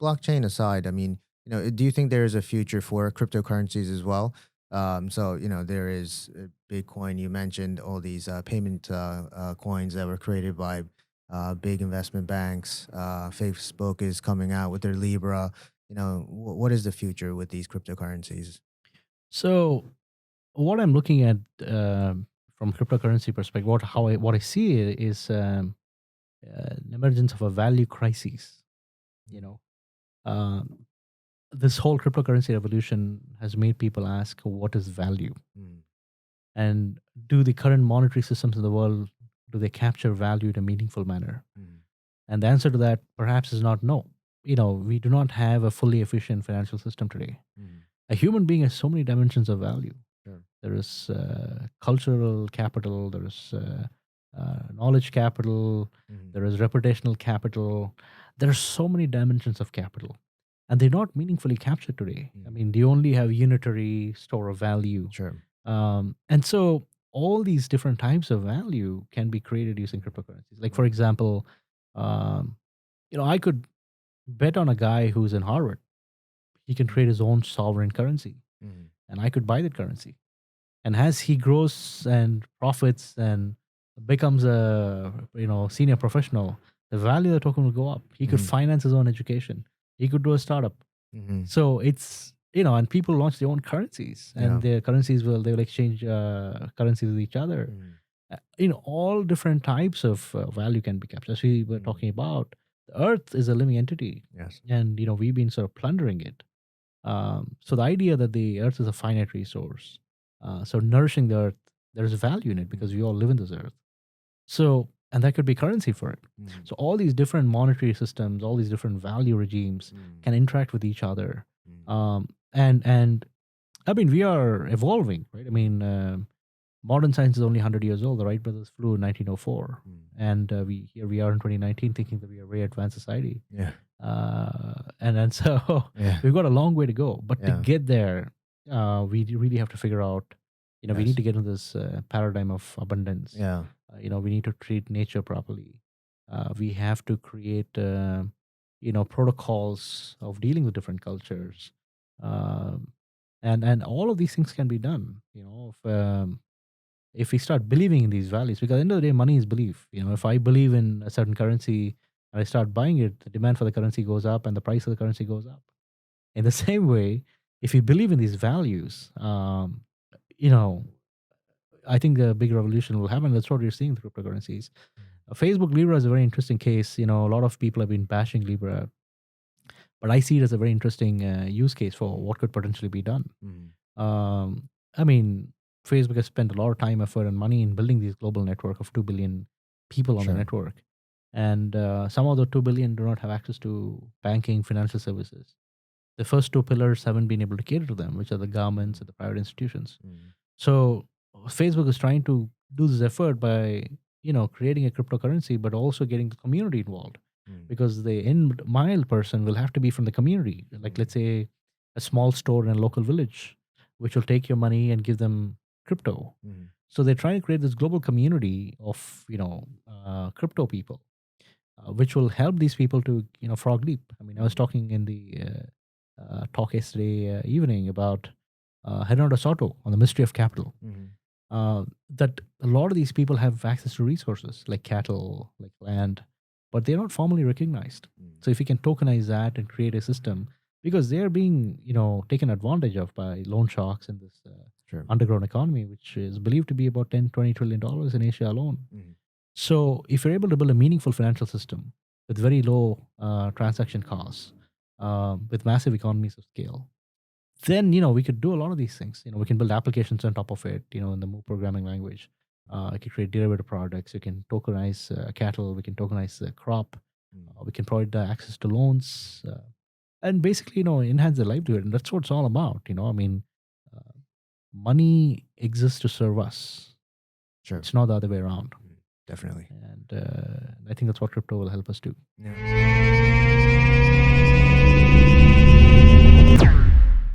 blockchain aside, I mean, do you think there is a future for cryptocurrencies as well? So, there is Bitcoin. You mentioned all these payment coins that were created by big investment banks. Facebook is coming out with their Libra. What is the future with these cryptocurrencies? So what I'm looking at from cryptocurrency perspective, what I see is an emergence of a value crisis. You know, um, this whole cryptocurrency revolution has made people ask, what is value? Mm, And do the current monetary systems in the world, do they capture value in a meaningful manner? mm, And the answer to that perhaps is not no. We do not have a fully efficient financial system today. mm, A human being has so many dimensions of value. sure. There is cultural capital, there is knowledge capital, Mm, there is reputational capital. There are so many dimensions of capital, and they're not meaningfully captured today. I mm, mean, they only have unitary store of value. sure. And so all these different types of value can be created using cryptocurrencies. Like, for Mm, example, um, I could bet on a guy who's in Harvard. He can mm, create his own sovereign currency, mm, and I could buy that currency. And as he grows and profits and becomes a senior professional, the value of the token will go up. He could mm, finance his own education. He could do a startup. mhm, So it's and people launch their own currencies, yeah. and their currencies they will exchange currencies with each other. Mm, All different types of value can be captured. As we were mm, talking about, the Earth is a living entity, yes. and we've been sort of plundering it. So the idea that the Earth is a finite resource, so nourishing the Earth, there's value in it because Mm, we all live in this Earth. So and that could be currency for it. mm, So all these different monetary systems, all these different value regimes mm, can interact with each other. mm, And I mean, we are evolving, right? I mean, modern science is only 100 years old. The Wright brothers flew in 1904, mm, and we are in 2019 thinking that we are a very advanced society. yeah. And so Yeah. we've got a long way to go. But to Yeah. get there, really have to figure out, we need Yes. to get into this paradigm of abundance. Yeah. We need to treat nature properly. We have to create, protocols of dealing with different cultures. Um, and all of these things can be done, if we start believing in these values, because at the end of the day, money is belief. If I believe in a certain currency and I start buying it, the demand for the currency goes up and the price of the currency goes up. In the same way, if you believe in these values, you know, I think a big revolution will happen. That's what you're seeing with cryptocurrencies. Facebook Libra is a very interesting case. A lot of people have been bashing Libra, but I see it as a very interesting use case for what could potentially be done. Mm, I mean, Facebook has spent a lot of time, effort, and money in building these global network of 2 billion people on the sure. network. And some of the 2 billion do not have access to banking, financial services. The first two pillars haven't been able to cater to them, which are the governments and the private institutions. Mm, So Facebook is trying to do this effort by, creating a cryptocurrency, but also getting the community involved, mm, because the end mile person will have to be from the community. Like, mm, let's say a small store in a local village, which will take your money and give them crypto. mm, So they're trying to create this global community of, crypto people, which will help these people to, frog leap. I mean, I was mm, talking in the talk yesterday evening about Hernando Soto on the mystery of capital. mm, That a lot of these people have access to resources like cattle, like land, but they're not formally recognized. mm, So if you can tokenize that and create a system, because they're being, taken advantage of by loan sharks in this sure. underground economy, which is believed to be about 10, $20 trillion in Asia alone. Mm, So if you're able to build a meaningful financial system with very low transaction costs, with massive economies of scale, then we could do a lot of these things. We can build applications on top of it. In the Move programming language, I can create derivative products. We can tokenize cattle. We can tokenize crop. mm, We can provide access to loans, and basically enhance their livelihood. And that's what it's all about. I mean, uh, money exists to serve us. sure. It's not the other way around. Mm, definitely. And I think that's what crypto will help us do. Yeah.